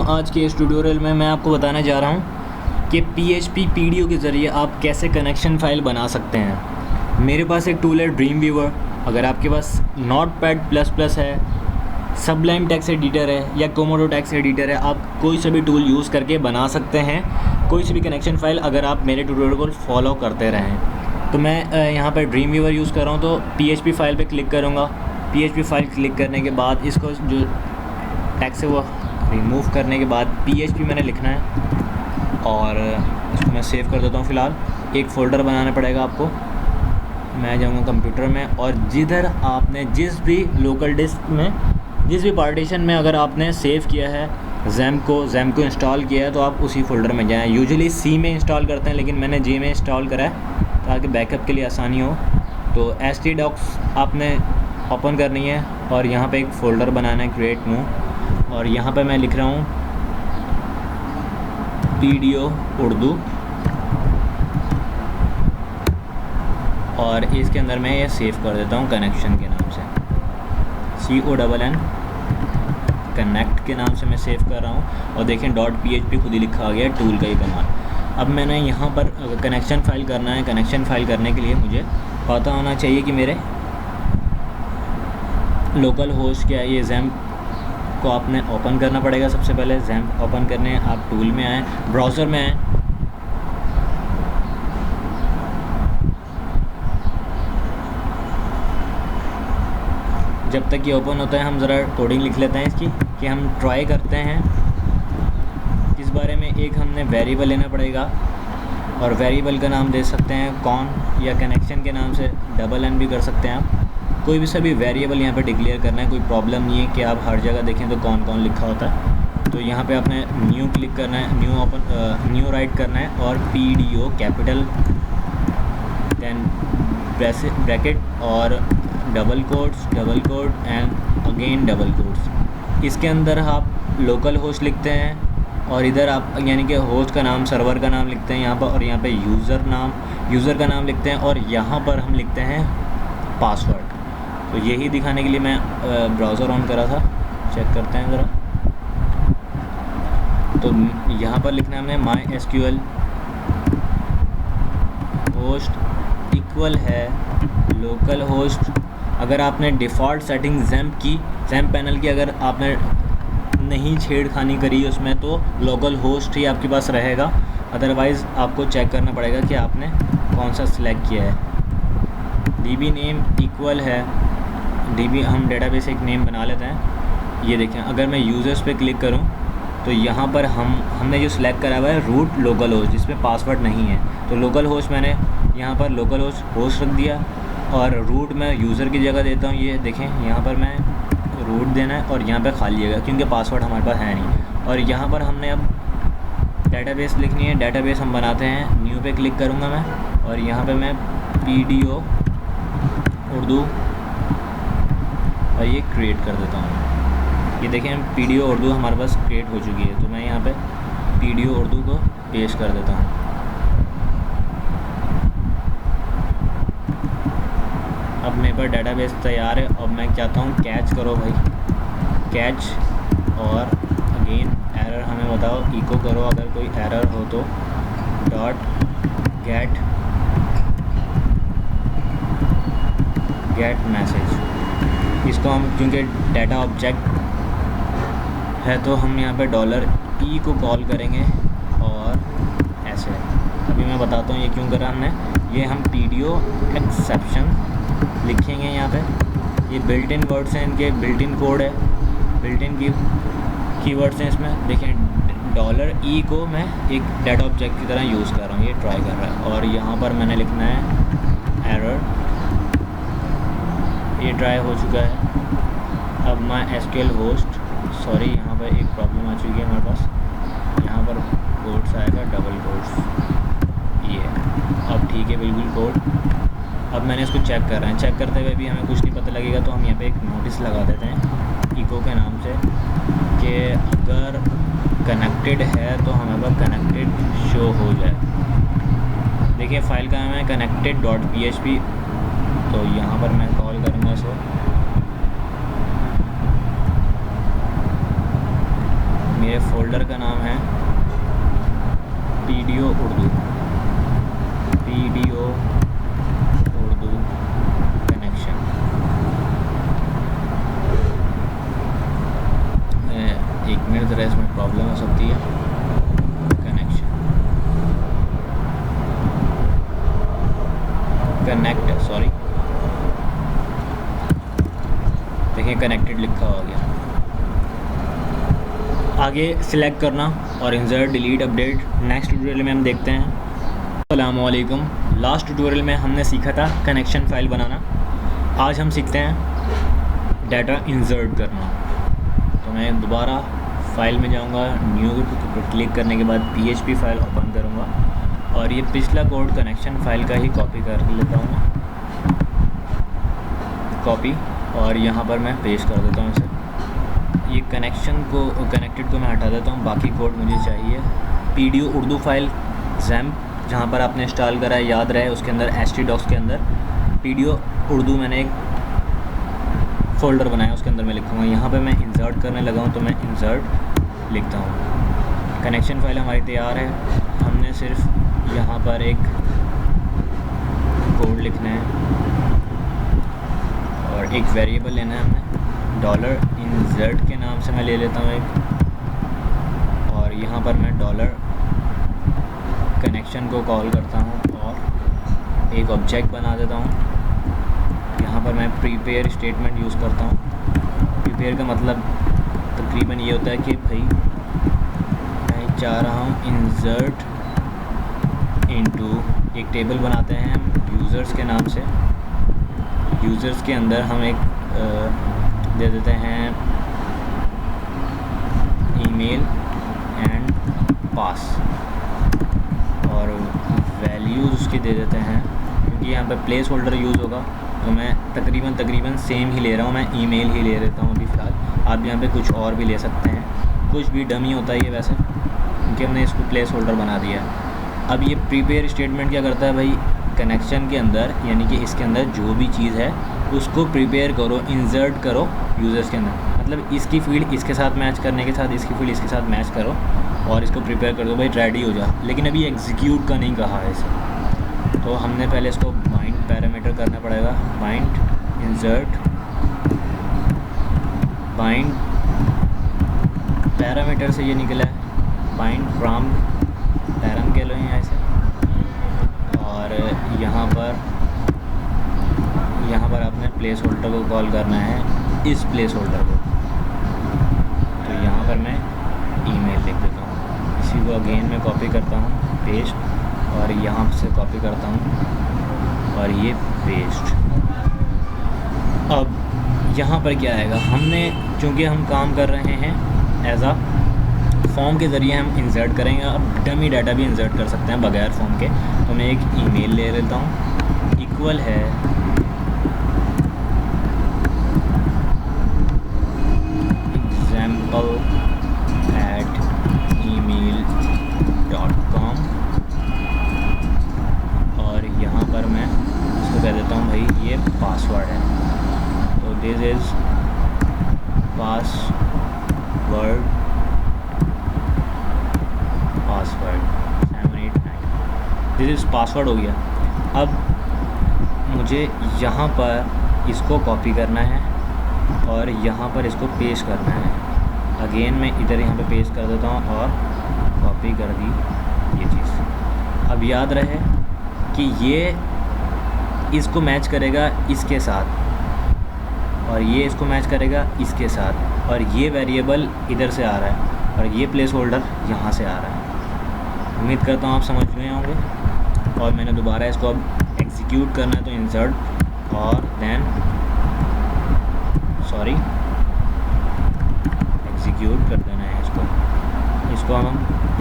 वालेकुम। आज के इस ट्यूटोरियल में मैं आपको बताने जा रहा हूँ कि PHP PDO के ज़रिए आप कैसे कनेक्शन फ़ाइल बना सकते हैं। मेरे पास एक टूल है ड्रीम व्यूअर। अगर आपके पास Notepad++ है, सबलाइम टेक्स्ट एडिटर है या कोमोडो टेक्स्ट एडिटर है, आप कोई सा भी टूल यूज़ करके बना सकते हैं कोई सी भी कनेक्शन फ़ाइल, अगर आप मेरे ट्यूटोरियल को फॉलो करते रहें। तो मैं यहाँ पर ड्रीम व्यूअर यूज़ कर रहा हूँ, तो PHP फाइल पे क्लिक करूँगा। PHP फाइल क्लिक करने के बाद इसको जो टेक्स्ट है वो रिमूव करने के बाद PHP मैंने लिखना है और इसको मैं सेव कर देता हूँ। फ़िलहाल एक फ़ोल्डर बनाना पड़ेगा आपको। मैं जाऊँगा कंप्यूटर में और जिधर आपने जिस भी लोकल डिस्क में, जिस भी पार्टीशन में अगर आपने सेव किया है जैम को इंस्टॉल किया है, तो आप उसी फ़ोल्डर में जाएँ। यूजुअली C में इंस्टॉल करते हैं, लेकिन मैंने J में इंस्टॉल करा है ताकि बैकअप के लिए आसानी हो। तो htdocs आपने ओपन करनी है और यहाँ पे एक फ़ोल्डर बनाना है, क्रिएट न्यू, और यहाँ पे मैं लिख रहा हूँ PDO उर्दू, और इसके अंदर मैं ये सेव कर देता हूँ कनेक्शन के नाम से, CONN कनेक्ट के नाम से मैं सेव कर रहा हूँ। और देखें .php खुद ही लिखा आ गया, टूल का ही कमाल। अब मैंने यहाँ पर कनेक्शन फ़ाइल करना है। कनेक्शन फ़ाइल करने के लिए मुझे पता होना चाहिए कि मेरे लोकल होस्ट क्या है। ये जैम को आपने ओपन करना पड़ेगा। सबसे पहले जैम ओपन करने आप टूल में आएँ, ब्राउज़र में आएँ, जब तक ये ओपन होता है हम ज़रा कोडिंग लिख लेते हैं इसकी, कि हम ट्राई करते हैं इस बारे में। एक हमने वेरिएबल लेना पड़ेगा और वेरिएबल का नाम दे सकते हैं कौन, या कनेक्शन के नाम से $N भी कर सकते हैं आप। कोई भी सभी वेरिएबल यहाँ पे डिक्लेयर करना है, कोई प्रॉब्लम नहीं है कि आप हर जगह देखें तो कौन लिखा होता है। तो यहाँ पे आपने न्यू क्लिक करना है, न्यू राइट करना है और PDO कैपिटल, देन ब्रैकेट और double quote and again double codes. इसके अंदर आप लोकल होस्ट लिखते हैं और इधर आप यानी कि होस्ट का नाम, सर्वर का नाम लिखते हैं यहाँ पर, और यहाँ पे यूज़र का नाम लिखते हैं, और यहाँ पर हम लिखते हैं पासवर्ड। तो यही दिखाने के लिए मैं ब्राउज़र ऑन करा था, चेक करते हैं ज़रा। तो यहाँ पर लिखना है हमने MySQL होस्ट इक्वल है लोकल होस्ट। अगर आपने डिफ़ॉल्ट सेटिंग जैम पैनल की अगर आपने नहीं छेड़खानी करी उसमें, तो लोकल होस्ट ही आपके पास रहेगा। अदरवाइज़ आपको चेक करना पड़ेगा कि आपने कौन सा सिलेक्ट किया है। DB नेम इक्वल है DB, हम डेटाबेस एक नेम बना लेते हैं। ये देखें, अगर मैं यूज़र्स पे क्लिक करूं तो यहाँ पर हमने जो सिलेक्ट करा हुआ है रूट लोकल होस्ट, जिसमें पासवर्ड नहीं है। तो लोकल होस्ट मैंने यहाँ पर लोकल होस्ट रख दिया और रूट मैं यूज़र की जगह देता हूँ। ये देखें, यहाँ पर मैं रूट देना है और यहाँ पे खाली जगह, क्योंकि पासवर्ड हमारे पास है नहीं। और यहाँ पर हमने अब डेटाबेस लिखनी है। डेटाबेस हम बनाते हैं, न्यू पे क्लिक करूँगा मैं, और यहाँ पे मैं PDO उर्दू और ये क्रिएट कर देता हूँ। ये देखें PDO उर्दू हमारे पास क्रिएट हो चुकी है। तो मैं यहाँ पे PDO उर्दू को पेस्ट कर देता हूँ। अब मेरे पर डेटाबेस तैयार है। अब मैं चाहता हूँ कैच करो भाई, कैच, और अगेन एरर हमें बताओ, इको करो अगर कोई एरर हो तो, गेट मैसेज। इसको हम, क्योंकि डाटा ऑब्जेक्ट है तो हम यहाँ पे $E को कॉल करेंगे और ऐसे। अभी मैं बताता हूँ ये क्यों करा हमने। ये हम PDO एक्सेप्शन लिखेंगे यहाँ पे। ये बिल्ट इन वर्ड्स हैं, इनके बिल्ट इन कोड है, बिल्ट इन कीवर्ड्स हैं इसमें। देखें $E को मैं एक डाटा ऑब्जेक्ट की तरह यूज़ कर रहा हूँ, ये ट्राई कर रहा है। और यहाँ पर मैंने लिखना है एरर, ये ट्राई हो चुका है। अब MySQL होस्ट, सॉरी यहाँ पर एक प्रॉब्लम आ चुकी है हमारे पास। यहाँ पर कोड्स आएगा, डबल कोड्स, ये अब ठीक है बिल्कुल कोड। अब मैंने इसको चेक कर रहे हैं, चेक करते हुए भी हमें कुछ नहीं पता लगेगा, तो हम यहाँ पे एक नोटिस लगा देते हैं इको के नाम से, कि अगर कनेक्टेड है तो हमें पास कनेक्टेड शो हो जाए। देखिए फाइल का नाम है connected.php। तो यहाँ पर मैं कॉल करूँगा इसको। मेरे फोल्डर का नाम है पीडीओ उर्दू कनेक्शन। एक मिनट ज़रा, इसमें प्रॉब्लम हो सकती है। कनेक्ट, सॉरी, देखिए कनेक्टेड लिखा हो गया। आगे सिलेक्ट करना और insert, delete, update. Next tutorial में हम देखते हैं। अस्सलामुअलैकुम। लास्ट ट्यूटोरियल में हमने सीखा था कनेक्शन फ़ाइल बनाना। आज हम सीखते हैं डाटा इंसर्ट करना। तो मैं दोबारा फाइल में जाऊंगा, न्यू पर क्लिक करने के बाद PHP फाइल ओपन करूंगा और ये पिछला कोड कनेक्शन फ़ाइल का ही कॉपी कर लेता हूँ मैं, कॉपी, और यहाँ पर मैं पेस्ट कर देता हूँ इसे। ये कनेक्टेड को मैं हटा देता हूँ। बाकी कोड मुझे चाहिए पीडीओ उर्दू फाइल XAMPP, जहाँ पर आपने इंस्टॉल करा है याद रहे, उसके अंदर htdocs के अंदर पीडीओ उर्दू मैंने एक फ़ोल्डर बनाया, उसके अंदर मैं लिखूँगा। यहाँ पे मैं इंसर्ट करने लगा हूँ तो मैं इंसर्ट लिखता हूँ। कनेक्शन फ़ाइल हमारी तैयार है। हमने सिर्फ यहाँ पर एक कोड लिखना है और एक वेरिएबल लेना है हमें। $insert के नाम से मैं ले लेता हूँ एक, और यहाँ पर मैं $कनेक्शन को कॉल करता हूँ और एक ऑब्जेक्ट बना देता हूँ। यहाँ पर मैं प्रीपेयर स्टेटमेंट यूज़ करता हूँ। प्रीपेयर का मतलब तकरीबन ये होता है कि भाई मैं चाह रहा हूँ इंसर्ट इनटू, एक टेबल बनाते हैं हम यूज़र्स के नाम से। यूज़र्स के अंदर हम एक दे देते हैं ईमेल एंड पास, और वैल्यूज़ उसकी दे देते हैं। क्योंकि यहाँ पे प्लेस होल्डर यूज़ होगा तो मैं तकरीबन सेम ही ले रहा हूँ, मैं ईमेल ही ले लेता हूँ अभी फ़िलहाल। आप यहाँ पे कुछ और भी ले सकते हैं, कुछ भी डमी होता है ये वैसे, क्योंकि हमने इसको प्लेस होल्डर बना दिया है। अब ये प्रीपेयर स्टेटमेंट क्या करता है भाई, कनेक्शन के अंदर, यानी कि इसके अंदर जो भी चीज़ है उसको प्रिपेयर करो, इंसर्ट करो यूज़र्स के अंदर। मतलब इसकी फील्ड इसके साथ मैच करने के साथ इसकी फील्ड इसके साथ मैच करो और इसको प्रिपेयर कर दो भाई, रेडी हो जा। लेकिन अभी एग्जीक्यूट का नहीं कहा है इसे, तो हमने पहले इसको बाइंड पैरामीटर करना पड़ेगा। बाइंड इंसर्ट बाइंड पैरामीटर से ये निकला है बाइंड फ्रॉम पैरम कह लो यहाँ से, और यहाँ पर आपने प्लेस होल्डर को कॉल करना है, इस प्लेस होल्डर को। तो यहाँ पर मैं ईमेल लिख देता हूँ। इसी को अगेन मैं कॉपी करता हूँ, पेस्ट, और यहाँ से कॉपी करता हूँ और ये पेस्ट। अब यहाँ पर क्या आएगा, हमने चूँकि हम काम कर रहे हैं एज आ फॉर्म के ज़रिए हम इंसर्ट करेंगे। अब डमी डाटा भी इंसर्ट कर सकते हैं बगैर फॉर्म के। तो मैं एक ईमेल ले लेता हूँ, इक्वल है example@email.com, और यहाँ पर मैं इसको कह देता हूँ भाई ये पासवर्ड है। तो this is password 789, this is password हो गया। अब मुझे यहाँ पर इसको कॉपी करना है और यहाँ पर इसको पेस्ट करना है। अगेन मैं इधर यहाँ पे पेस्ट कर देता हूँ और कॉपी कर दी ये चीज़। अब याद रहे कि ये इसको मैच करेगा इसके साथ, और ये इसको मैच करेगा इसके साथ, और ये वेरिएबल इधर से आ रहा है और ये प्लेस होल्डर यहाँ से आ रहा है। उम्मीद करता हूँ आप समझ गए होंगे। और मैंने दोबारा इसको अब एग्जीक्यूट करना है, तो इंसर्ट और देन एग्जीक्यूट कर देना है इसको हम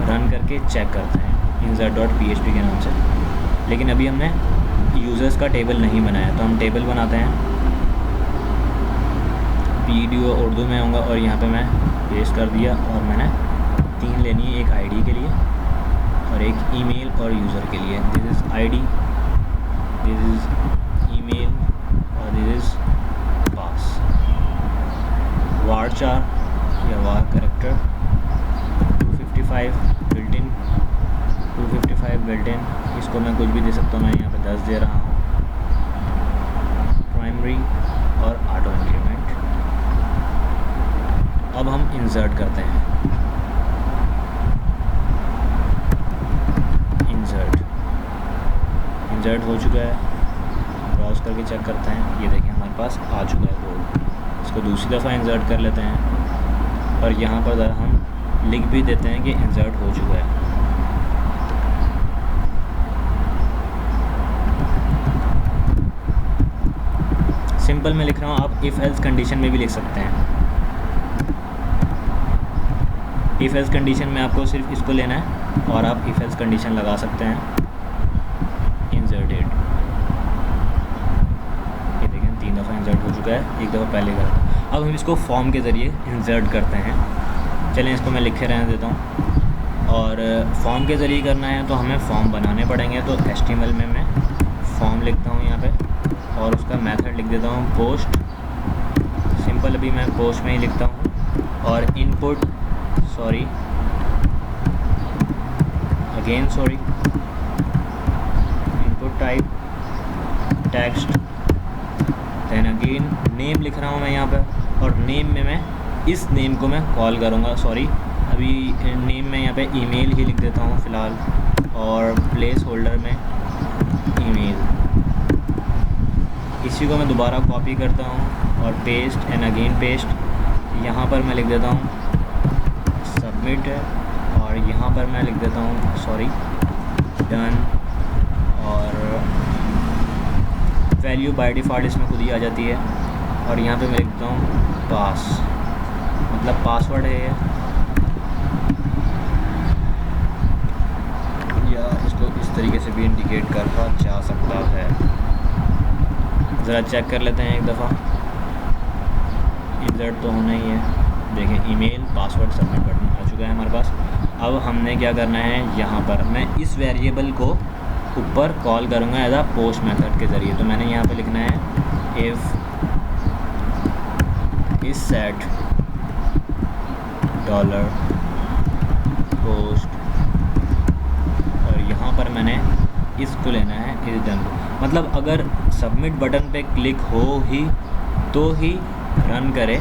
रन करके चेक करते हैं insert.php के नाम से। लेकिन अभी हमने यूज़र्स का टेबल नहीं बनाया, तो हम टेबल बनाते हैं। पीडीओ उर्दू में होगा और यहाँ पे मैं पेस्ट कर दिया, और मैंने 3 लेनी है, एक आईडी के लिए और एक ईमेल और यूज़र के लिए। This is ID, this is email और दिस इज़ पास। varchar या var character 255 built in, 255 built in, इसको मैं कुछ भी दे सकता हूँ, मैं यहाँ पे 10 दे रहा हूँ। प्राइमरी और ऑटो इंक्रीमेंट। अब हम इंसर्ट करते हैं, इंसर्ट हो चुका है। ब्राउज़ करके चेक करते हैं, ये देखें हमारे पास आ चुका है कोड। इसको दूसरी दफ़ा इंसर्ट कर लेते हैं और यहाँ पर ज़रा हम लिख भी देते हैं कि इंसर्ट हो चुका है। सिंपल में लिख रहा हूँ, आप इफ़ एल्स कंडीशन में भी लिख सकते हैं। इफ़ एल्स कंडीशन में आपको सिर्फ इसको लेना है और आप इफ़ एल्स कंडीशन लगा सकते हैं। इंसर्टेड, ये देखें 3 दफ़ा इंसर्ट हो चुका है, 1 दफ़ा पहले करा। अब हम इसको फॉर्म के ज़रिए इंसर्ट करते हैं। चलें इसको मैं लिखे रहने देता हूँ। और फॉर्म के ज़रिए करना है तो हमें फॉर्म बनाने पड़ेंगे। तो HTML में मैं फॉर्म लिखता हूँ यहाँ पे और उसका मेथड लिख देता हूँ पोस्ट। सिंपल अभी मैं पोस्ट में ही लिखता हूँ। और input input type text, then again name लिख रहा हूँ मैं यहाँ पे। और नेम में मैं इस नेम को मैं कॉल करूँगा, अभी नेम में यहाँ पे ईमेल ही लिख देता हूँ फ़िलहाल। और प्लेस होल्डर में ईमेल, इसी को मैं दोबारा कॉपी करता हूँ और पेस्ट एंड अगेन पेस्ट। यहाँ पर मैं लिख देता हूँ सबमिट है और यहाँ पर मैं लिख देता हूँ डन। और वैल्यू बाय डिफ़ॉल्ट इसमें खुद ही आ जाती है। और यहाँ पे मैं लिखता हूँ पास, मतलब पासवर्ड है ये, या इसको इस तरीके से भी इंडिकेट करा जा सकता है। ज़रा चेक कर लेते हैं एक दफ़ा, इंसर्ट तो होना ही है। देखें ईमेल पासवर्ड सबमिट बटन आ चुका है हमारे पास। अब हमने क्या करना है, यहाँ पर मैं इस वेरिएबल को ऊपर कॉल करूँगा एज आ पोस्ट मेथड के ज़रिए। तो मैंने यहाँ पे लिखना है इफ़ इस सेट डॉलर पोस्ट, और यहाँ पर मैंने इसको लेना है इस डन को। मतलब अगर सबमिट बटन पे क्लिक हो ही तो ही रन करे,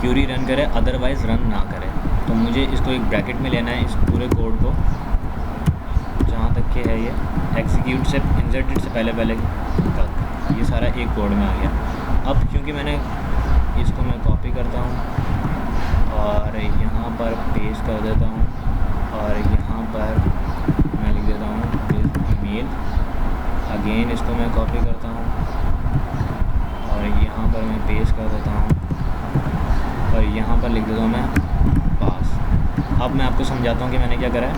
क्यूरी रन करे, अदरवाइज़ रन ना करे। तो मुझे इसको एक ब्रैकेट में लेना है, इस पूरे कोड को जहाँ तक के है ये एग्जीक्यूट से इंसर्टेड से पहले तक, ये सारा एक कोड में आ गया। अब क्योंकि मैंने इसको मैं कॉपी करता हूँ और यहाँ पर पेस्ट कर देता हूँ और यहाँ पर मैं लिख देता हूँ ईमेल। अगेन इसको मैं कॉपी करता हूँ और यहाँ पर मैं पेस्ट कर देता हूँ और यहाँ पर लिख देता हूँ मैं पास। अब मैं आपको समझाता हूँ कि मैंने क्या करा है।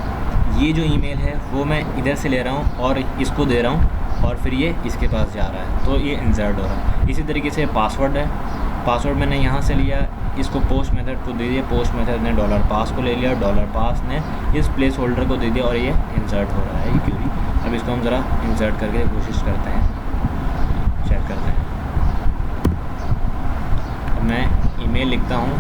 ये जो ईमेल है वो मैं इधर से ले रहा हूँ और इसको दे रहा हूँ और फिर ये इसके पास जा रहा है, तो ये इंसर्ट हो रहा है। इसी तरीके से पासवर्ड है, पासवर्ड मैंने यहाँ से लिया, इसको पोस्ट मेथड को दे दिया, पोस्ट मेथड ने डॉलर पास को ले लिया, डॉलर पास ने इस प्लेस होल्डर को दे दिया और ये इंसर्ट हो रहा है ये क्यूरी। अब इसको हम ज़रा इंसर्ट करके कोशिश करते हैं, चेक करते हैं। अब मैं ईमेल लिखता हूँ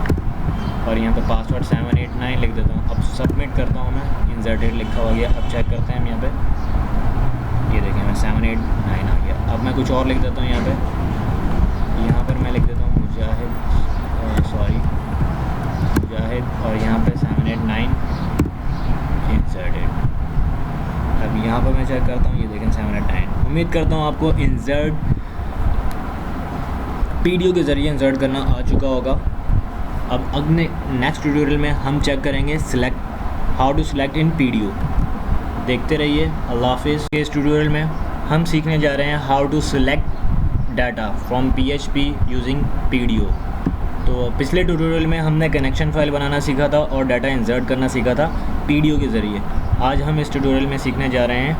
और यहाँ पे पासवर्ड 789 लिख देता हूँ। अब सबमिट करता हूँ मैं, इंसर्टेड लिखा हुआ गया। अब चेक करते हैं हम यहाँ पे, ये देखें मैं 789 आ गया। अब मैं कुछ और लिख देता हूँ यहाँ पर मैं लिख देता हूँ मुजाहिद और यहाँ पे 789 इंसर्टेड। अब यहाँ पर मैं चेक करता हूँ, ये देखें 789। उम्मीद करता हूँ आपको इंसर्ट पीडीओ के ज़रिए इंसर्ट करना आ चुका होगा। अब अगले नेक्स्ट ट्यूटोरियल में हम चेक करेंगे how to select in PDO. देखते रहिए। अल्लाह हाफिज़। इस ट्यूटोरियल में हम सीखने जा रहे हैं how to select data from PHP using PDO. तो पिछले ट्यूटोरियल में हमने कनेक्शन फाइल बनाना सीखा था और डाटा इंसर्ट करना सीखा था पीडीओ के ज़रिए। आज हम इस ट्यूटोरियल में सीखने जा रहे हैं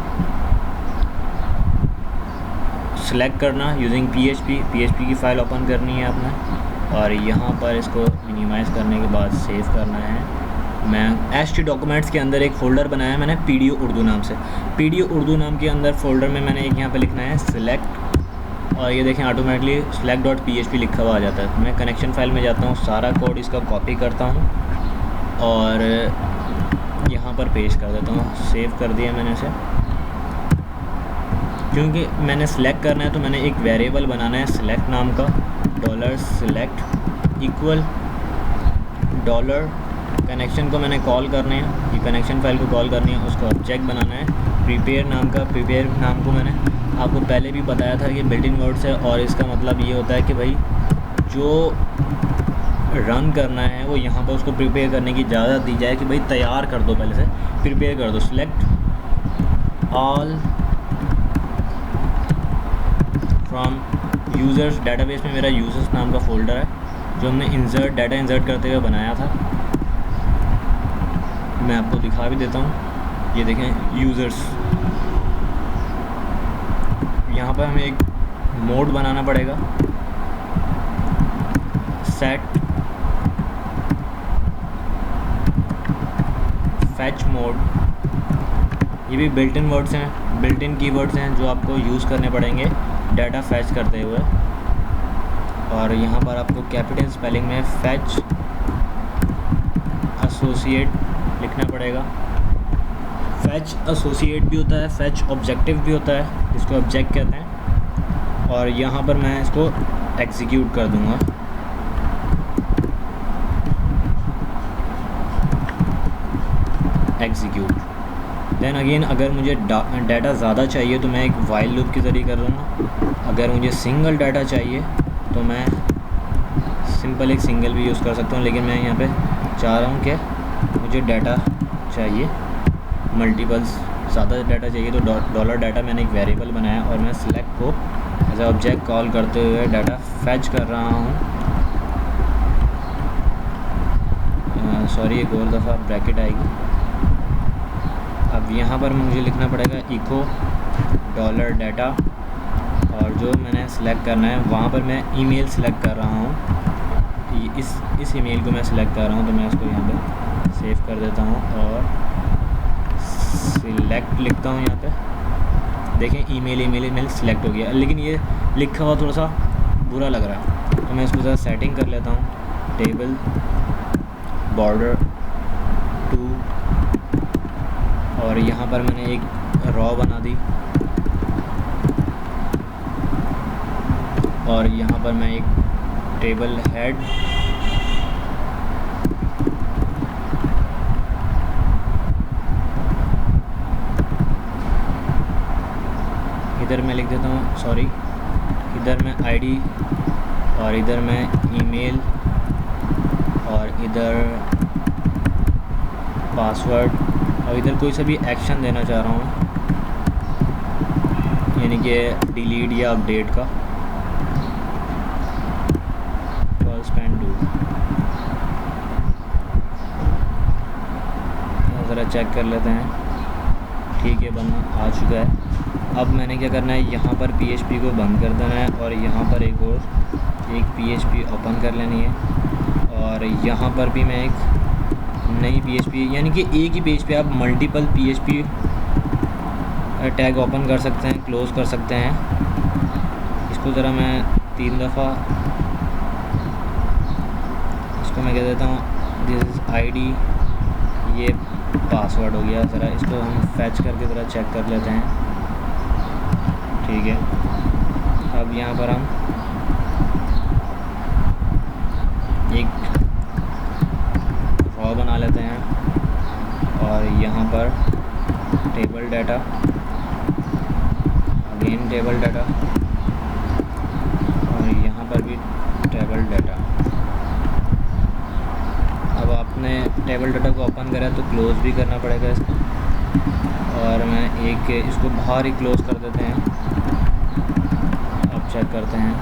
सिलेक्ट करना यूजिंग PHP की फ़ाइल ओपन करनी है आपने और यहाँ पर इसको मिनिमाइज़ करने के बाद सेव करना है। मैं HT डॉक्यूमेंट्स के अंदर एक फ़ोल्डर बनाया है मैंने पीडीओ उर्दू नाम से। पीडीओ उर्दू नाम के अंदर फ़ोल्डर में मैंने एक यहाँ पे लिखना है सिलेक्ट और ये देखें ऑटोमेटिकली select.php लिखा हुआ आ जाता है। मैं कनेक्शन फ़ाइल में जाता हूँ, सारा कोड इसका कॉपी करता हूँ और यहाँ यहाँ पर पेस्ट कर देता हूँ। सेव कर दिया मैंने इसे। क्योंकि मैंने सिलेक्ट करना है तो मैंने एक वेरिएबल बनाना है सिलेक्ट नाम का, $select इक्वल डॉलर कनेक्शन को मैंने कॉल करने हैं, ये कनेक्शन फाइल को कॉल करनी है, उसको ऑब्जेक्ट बनाना है प्रिपेयर नाम का। प्रिपेयर नाम को मैंने आपको पहले भी बताया था कि बिल्ट इन वर्ड्स है, और इसका मतलब ये होता है कि भाई जो रन करना है वो यहाँ पर उसको प्रिपेयर करने की इजाज़त दी जाए कि भाई तैयार कर दो, पहले से प्रिपेयर कर दो। Select all from users, database में मेरा यूज़र्स नाम का फ़ोल्डर है जो हमने डाटा इंसर्ट करते हुए बनाया था। मैं आपको दिखा भी देता हूँ, ये देखें यूज़र्स। यहाँ पर हमें एक मोड बनाना पड़ेगा, सेट फैच मोड। ये भी बिल्ट इन वर्ड्स हैं, बिल्ट इन कीवर्ड्स हैं जो आपको यूज़ करने पड़ेंगे डाटा फैच करते हुए। और यहाँ पर आपको कैपिटल स्पेलिंग में फैच एसोसिएट लिखना पड़ेगा। फैच एसोसिएट भी होता है, फैच ऑब्जेक्टिव भी होता है, जिसको ऑब्जेक्ट कहते हैं। और यहाँ पर मैं इसको एग्जीक्यूट कर दूँगा। एग्जीक्यूट। देन अगेन अगर मुझे डाटा ज़्यादा चाहिए तो मैं एक वाइल लूप के ज़रिए कर लूँगा। अगर मुझे सिंगल डाटा चाहिए तो मैं सिंपल एक सिंगल भी यूज़ कर सकता हूँ, लेकिन मैं यहाँ पे चाह रहा हूँ कि मुझे डाटा चाहिए मल्टीपल्स, ज़्यादा डाटा चाहिए। तो डॉलर डाटा मैंने एक वेरिएबल बनाया और मैं सिलेक्ट को एज ए ऑब्जेक्ट कॉल करते हुए डाटा फैच कर रहा हूँ। सॉरी, एक और दफ़ा ब्रैकेट आएगी। अब यहाँ पर मुझे लिखना पड़ेगा इको डॉलर डाटा, और जो मैंने सेलेक्ट करना है वहाँ पर मैं ईमेल सेलेक्ट कर रहा हूँ। इस ईमेल को मैं सेलेक्ट कर रहा हूँ, तो मैं इसको यहाँ पे सेव कर देता हूँ और सिलेक्ट लिखता हूँ। यहाँ पे देखें ईमेल सेलेक्ट हो गया, लेकिन ये लिखा हुआ थोड़ा सा बुरा लग रहा है, तो मैं इसको ज़रा सेटिंग कर लेता हूँ। टेबल बॉर्डर टू, और यहाँ पर मैंने एक रॉ बना दी, और यहाँ पर मैं एक टेबल हेड, इधर मैं लिख देता हूँ, सॉरी, इधर मैं आईडी, और इधर मैं ईमेल, और इधर पासवर्ड, और इधर कोई सा भी एक्शन देना चाह रहा हूँ, यानी कि डिलीट या अपडेट का। ज़रा चेक कर लेते हैं, ठीक है, बनना आ चुका है। अब मैंने क्या करना है, यहाँ पर PHP को बंद कर देना है, और यहाँ पर एक PHP ओपन कर लेनी है, और यहाँ पर भी मैं एक नई PHP, यानी कि एक ही पेज पे आप मल्टीपल PHP टैग ओपन कर सकते हैं, क्लोज़ कर सकते हैं। इसको ज़रा मैं 3 दफ़ा इसको मैं कह देता हूँ दिस इज़ ID, ये पासवर्ड हो गया। ज़रा इसको हम फैच करके ज़रा चेक कर लेते हैं, ठीक है। अब यहाँ पर हम एक रॉ बना लेते हैं, और यहाँ पर table data, again table data, और यहाँ पर भी टेबल डाटा। अब आपने टेबल डाटा को ओपन करा तो क्लोज़ भी करना पड़ेगा इसको, और मैं एक इसको बाहर ही क्लोज़ कर देते हैं। अब चेक करते हैं,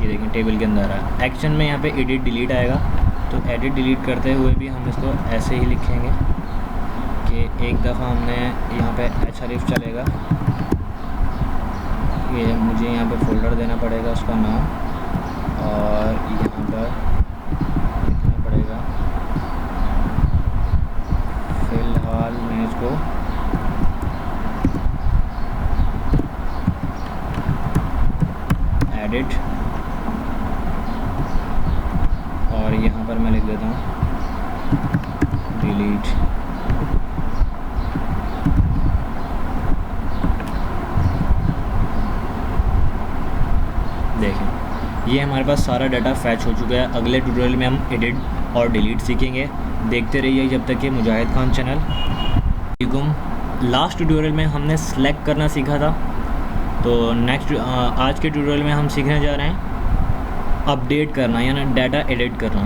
ये देखें टेबल के अंदर है। एक्शन में यहाँ पे एडिट डिलीट आएगा, तो एडिट डिलीट करते हुए भी हम इसको ऐसे ही लिखेंगे कि एक दफ़ा हमने यहाँ पे href चलेगा, ये मुझे यहाँ पे फ़ोल्डर देना पड़ेगा उसका नाम, और यहाँ पर लिखना पड़ेगा फ़िलहाल मैं इसको एडिट, और यहाँ पर मैं लिख देता हूँ डिलीट। डिलीट। देखें ये हमारे पास सारा डाटा फैच हो चुका है। अगले ट्यूटोरियल में हम एडिट और डिलीट सीखेंगे। देखते रहिए जब तक कि मुजाहिद खान चैनल। लास्ट ट्यूटोरियल में हमने सेलेक्ट करना सीखा था, तो नेक्स्ट आज के ट्यूटोरियल में हम सीखने जा रहे हैं अपडेट करना, यानी डाटा एडिट करना।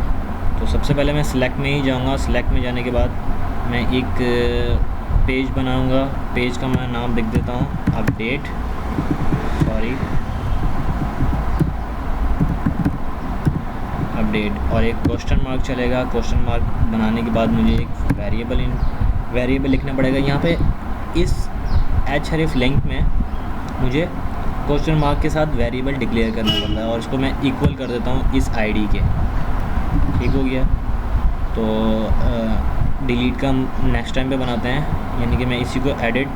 तो सबसे पहले मैं सेलेक्ट में ही जाऊंगा। सेलेक्ट में जाने के बाद मैं एक पेज बनाऊंगा। पेज का मैं नाम लिख देता हूँ अपडेट, अपडेट, और एक क्वेश्चन मार्क चलेगा। क्वेश्चन मार्क बनाने के बाद मुझे एक वेरिएबल लिखना पड़ेगा। यहाँ पे इस href लिंक में मुझे क्वेश्चन मार्क के साथ वेरिएबल डिक्लेयर करना पड़ता है, और इसको मैं इक्वल कर देता हूँ इस आईडी के। ठीक हो गया। तो डिलीट का हम नेक्स्ट टाइम पे बनाते हैं, यानी कि मैं इसी को एडिट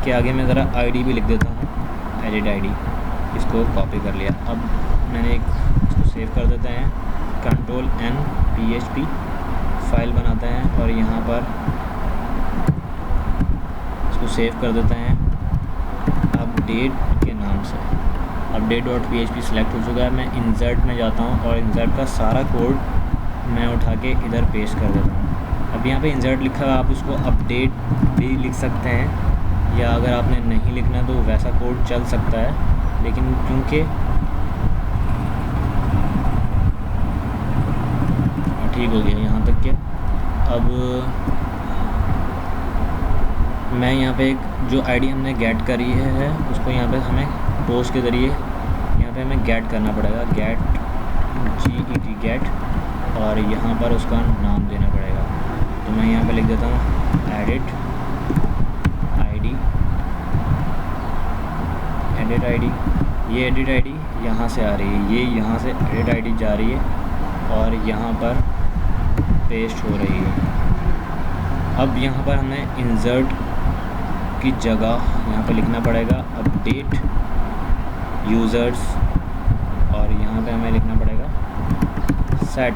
के आगे मैं ज़रा आईडी भी लिख देता हूँ, एडिट आईडी। इसको कॉपी कर लिया। अब मैंने इसको सेव कर देते हैं, Ctrl N PHP फाइल बनाते हैं, और यहाँ पर इसको सेव कर देते हैं अपडेट के नाम से। update.php सेलेक्ट हो चुका है। मैं इंसर्ट में जाता हूँ और इंसर्ट का सारा कोड मैं उठा के इधर पेस्ट कर देता हूँ। अब यहाँ पे इंसर्ट लिखा है, आप उसको अपडेट भी लिख सकते हैं, या अगर आपने नहीं लिखना तो वैसा कोड चल सकता है। लेकिन क्योंकि ठीक हो गया यहाँ तक के। अब मैं यहाँ पे एक जो आईडी हमने गेट करी है उसको यहाँ पे हमें पोस्ट के ज़रिए यहाँ पे हमें गेट करना पड़ेगा, गेट, और यहाँ पर उसका नाम देना पड़ेगा। तो मैं यहाँ पे लिख देता हूँ एडिट आईडी। ये एडिट आईडी यहाँ से आ रही है, ये यहाँ से एडिट आईडी जा रही है और यहाँ पर पेस्ट हो रही है। अब यहाँ पर हमें इंसर्ट की जगह यहाँ पर लिखना पड़ेगा अपडेट यूज़र्स, और यहाँ पे हमें लिखना पड़ेगा सेट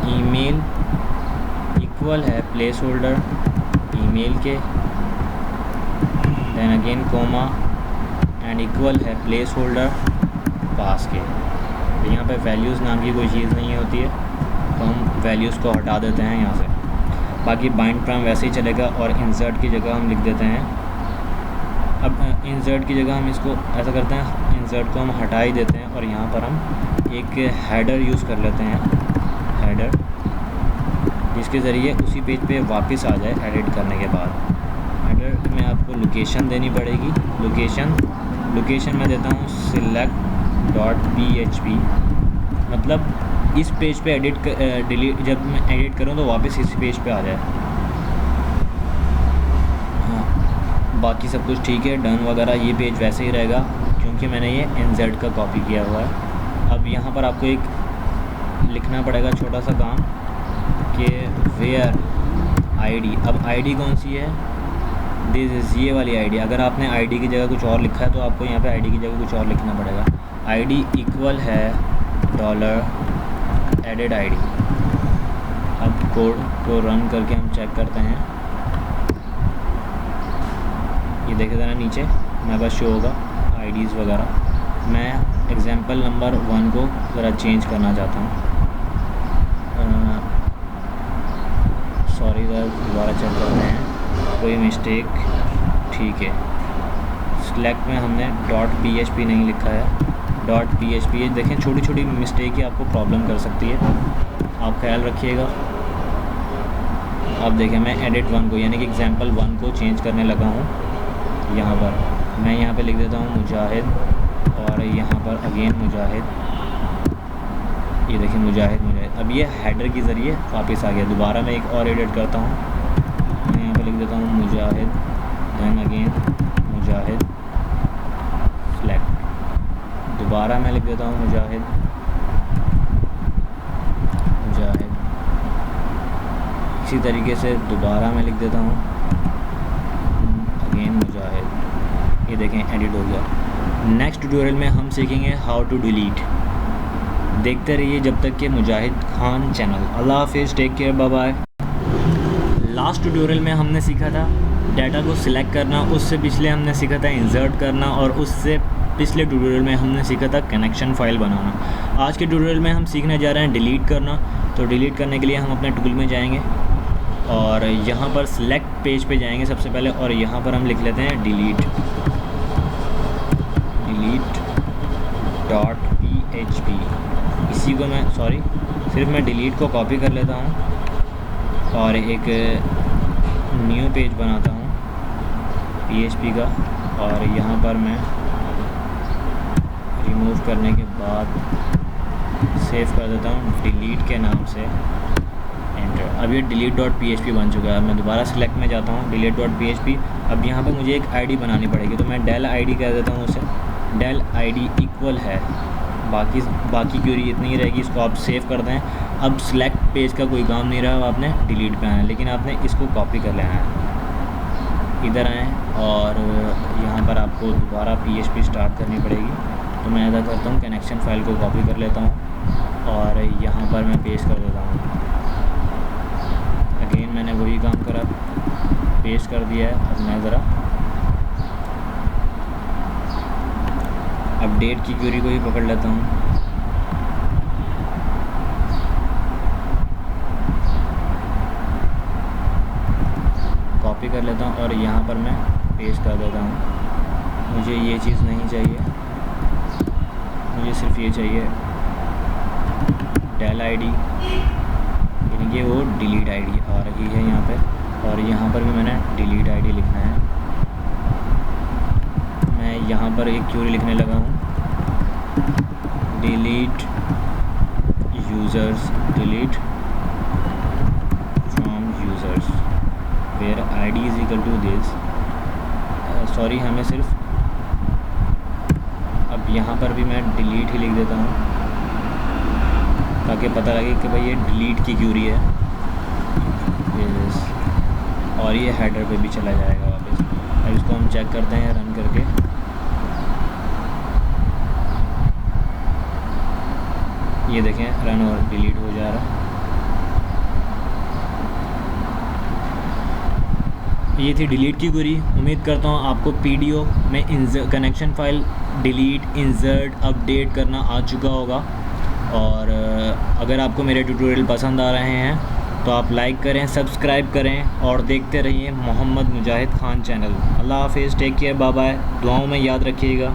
ईमेल इक्वल है प्लेस होल्डर ईमेल के, then again comma and equal है प्लेस होल्डर पास के। तो यहाँ पे वैल्यूज़ नाम की कोई चीज़ नहीं होती है, तो हम वैल्यूज़ को हटा देते हैं यहाँ से। बाकी बाइंड प्राइम वैसे ही चलेगा, और इंसर्ट की जगह हम लिख देते हैं। अब इंसर्ट की जगह हम इसको ऐसा करते हैं, इंसर्ट को हम हटा ही देते हैं, और यहाँ पर हम एक हेडर यूज़ कर लेते हैं, हेडर, जिसके ज़रिए उसी पेज पे वापस आ जाए एडिट करने के बाद। हेडर में आपको लोकेशन देनी पड़ेगी। लोकेशन मैं देता हूँ select.php, मतलब इस पेज पे डिलीट जब मैं एडिट करूँ तो वापस इस पेज पे आ जाए। हाँ, बाकी सब कुछ ठीक है, डन वगैरह। ये पेज वैसे ही रहेगा क्योंकि मैंने ये इंसर्ट का कॉपी किया हुआ है। अब यहाँ पर आपको एक लिखना पड़ेगा छोटा सा काम कि वेयर आईडी। अब आईडी कौन सी है, दिस इज़ ये वाली आईडी। अगर आपने आईडी की जगह कुछ और लिखा है तो आपको यहाँ पे आईडी की जगह कुछ और लिखना पड़ेगा। आईडी इक्वल है $एडेड आईडी। अब कोड को रन करके हम चेक करते हैं। ये देखे ज़रा नीचे मेरे पास शो होगा आईडीज़ वगैरह। मैं एग्जांपल नंबर 1 को ज़रा चेंज करना चाहता हूँ। सॉरी सर, दोबारा चेक करते हैं, कोई मिस्टेक। ठीक है, सेलेक्ट में हमने .php नहीं लिखा है, .php। देखें छोटी छोटी मिस्टेक ही आपको प्रॉब्लम कर सकती है, आप ख्याल रखिएगा। अब देखें मैं एडिट 1 को यानी कि एग्जांपल 1 को चेंज करने लगा हूँ। यहाँ पर मैं यहाँ पे लिख देता हूँ मुजाहिद, और यहाँ पर अगेन मुजाहिद। ये देखिए मुजाहिद। अब ये हेडर के ज़रिए वापस आ गया। दोबारा मैं एक और एडिट करता हूँ, मैं यहाँ पे लिख देता हूँ मुजाहिद, देन अगेन मुजाहिद, सेलेक्ट। दोबारा मैं लिख देता हूँ मुजाहिद। इसी तरीके से दोबारा मैं लिख देता हूँ अगेन मुजाहिद। ये देखें एडिट हो गया। नेक्स्ट ट्यूटोरियल में हम सीखेंगे हाउ टू डिलीट। देखते रहिए जब तक कि मुजाहिद खान चैनल। अल्लाह हाफिज़, take care, bye bye. Last tutorial में हमने सीखा था डाटा को सिलेक्ट करना, उससे पिछले हमने सीखा था इंसर्ट करना, और उससे पिछले ट्यूटोरियल में हमने सीखा था कनेक्शन फ़ाइल बनाना। आज के ट्यूटोरियल में हम सीखने जा रहे हैं डिलीट करना। तो डिलीट करने के लिए हम अपने टूल में जाएंगे और यहाँ पर सिलेक्ट पेज पे जाएंगे सबसे पहले, और यहाँ पर हम लिख लेते हैं डिलीट .php। इसी को मैं सिर्फ मैं डिलीट को कॉपी कर लेता हूँ और एक न्यू पेज बनाता हूँ PHP का, और यहाँ पर मैं रिमूव करने के बाद सेव कर देता हूँ डिलीट के नाम से, एंटर। अब ये delete.php बन चुका है। अब मैं दोबारा सेलेक्ट में जाता हूँ delete.php। अब यहाँ पर मुझे एक आईडी बनानी पड़ेगी, तो मैं del id कह देता हूँ उसे। del id इक्वल है, बाकी क्वेरी इतनी ही रहेगी। इसको आप सेव कर दें। अब सिलेक्ट पेज का कोई काम नहीं रहा, आपने डिलीट पे आना है, लेकिन आपने इसको कॉपी कर लेना है। इधर आएँ और यहाँ पर आपको दोबारा PHP स्टार्ट करनी पड़ेगी। तो मैं ऐसा करता हूँ कनेक्शन फ़ाइल को कॉपी कर लेता हूँ और यहाँ पर मैं पेस्ट कर देता हूँ। अगेन मैंने वही काम करा, पेस्ट कर दिया है। अब मैं ज़रा अपडेट की क्वेरी को ही पकड़ लेता हूँ। कॉपी कर लेता हूँ और यहाँ पर मैं पेस्ट कर देता हूँ। मुझे ये चीज़ नहीं चाहिए, मुझे सिर्फ ये चाहिए del id, यानी कि वो डिलीट id आ रही है यहाँ पे, और यहाँ पर भी मैंने डिलीट id लिखना है। मैं यहाँ पर एक क्वेरी लिखने लगा हूँ delete from users where id is equal to this. हमें सिर्फ अब यहाँ पर भी मैं डिलीट ही लिख देता हूँ ताकि पता लगे कि भाई ये डिलीट की क्वेरी है। और ये हेडर पे भी चला जाएगा वापस। अब इसको हम चेक करते हैं रन करके। ये देखें रन और डिलीट हो जा रहा है। ये थी डिलीट की क्वेरी। उम्मीद करता हूँ आपको PDO में connection file delete, insert, update करना आ चुका होगा। और अगर आपको मेरे ट्यूटोरियल पसंद आ रहे हैं तो आप लाइक करें, सब्सक्राइब करें और देखते रहिए मोहम्मद मुजाहिद खान चैनल। अल्लाह हाफ़िज़, टेक केयर, बाय बाय। दुआओं में याद रखिएगा।